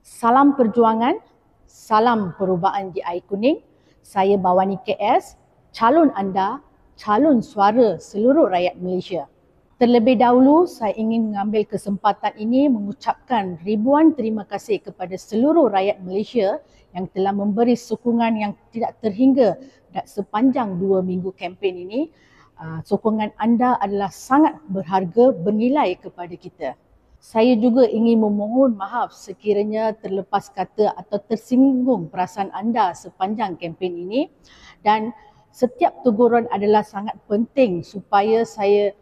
Salam perjuangan, salam perubahan di Air Kuning. Saya Bawani KS, calon anda, calon suara seluruh rakyat Malaysia. Terlebih dahulu, saya ingin mengambil kesempatan ini mengucapkan ribuan terima kasih kepada seluruh rakyat Malaysia yang telah memberi sokongan yang tidak terhingga sepanjang 2 minggu kempen ini. Sokongan anda adalah sangat berharga, bernilai kepada kita. Saya juga ingin memohon maaf sekiranya terlepas kata atau tersinggung perasaan anda sepanjang kempen ini, dan setiap teguran adalah sangat penting supaya saya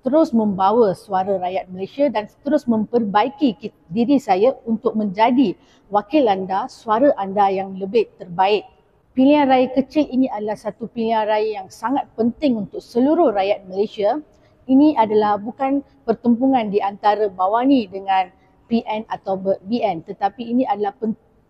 terus membawa suara rakyat Malaysia dan terus memperbaiki diri saya untuk menjadi wakil anda, suara anda yang lebih terbaik. Pilihan raya kecil ini adalah satu pilihan raya yang sangat penting untuk seluruh rakyat Malaysia. Ini adalah bukan pertempuran di antara Bawani dengan PN atau BN, tetapi ini adalah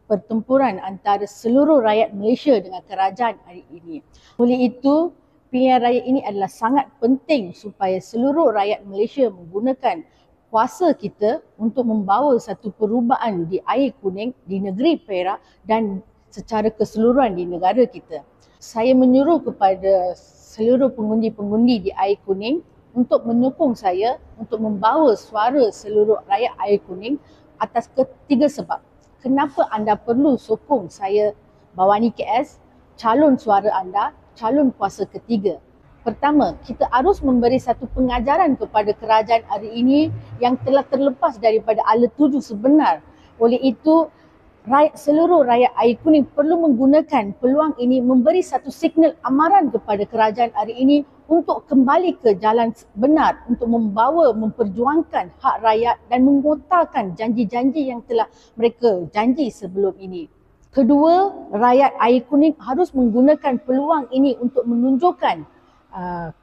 pertempuran antara seluruh rakyat Malaysia dengan kerajaan hari ini. Oleh itu, pilihan raya ini adalah sangat penting supaya seluruh rakyat Malaysia menggunakan kuasa kita untuk membawa satu perubahan di Air Kuning, di negeri Perak dan secara keseluruhan di negara kita. Saya menyuruh kepada seluruh pengundi-pengundi di Air Kuning untuk menyokong saya untuk membawa suara seluruh rakyat Air Kuning atas ketiga sebab. Kenapa anda perlu sokong saya, Bawani KS, calon suara anda, calon kuasa ketiga? Pertama, kita harus memberi satu pengajaran kepada kerajaan hari ini yang telah terlepas daripada ala tuju sebenar. Oleh itu, seluruh rakyat Air Kuning perlu menggunakan peluang ini memberi satu signal amaran kepada kerajaan hari ini untuk kembali ke jalan benar, untuk memperjuangkan hak rakyat dan mengotakkan janji-janji yang telah mereka janji sebelum ini. Kedua, rakyat Air Kuning harus menggunakan peluang ini untuk menunjukkan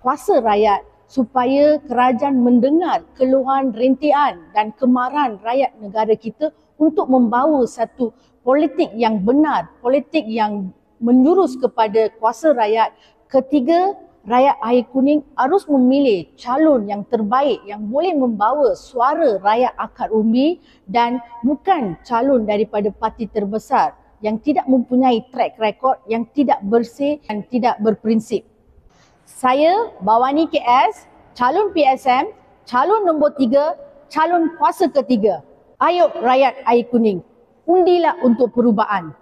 kuasa rakyat supaya kerajaan mendengar keluhan, rintihan dan kemarahan rakyat negara kita untuk membawa satu politik yang benar, politik yang menjurus kepada kuasa rakyat. Ketiga, rakyat Air Kuning harus memilih calon yang terbaik yang boleh membawa suara rakyat akar umbi dan bukan calon daripada parti terbesar yang tidak mempunyai track record, yang tidak bersih dan tidak berprinsip. Saya, Bawani KS, calon PSM, calon nombor 3, calon kuasa ketiga. Ayo rakyat Air Kuning, undilah untuk perubahan.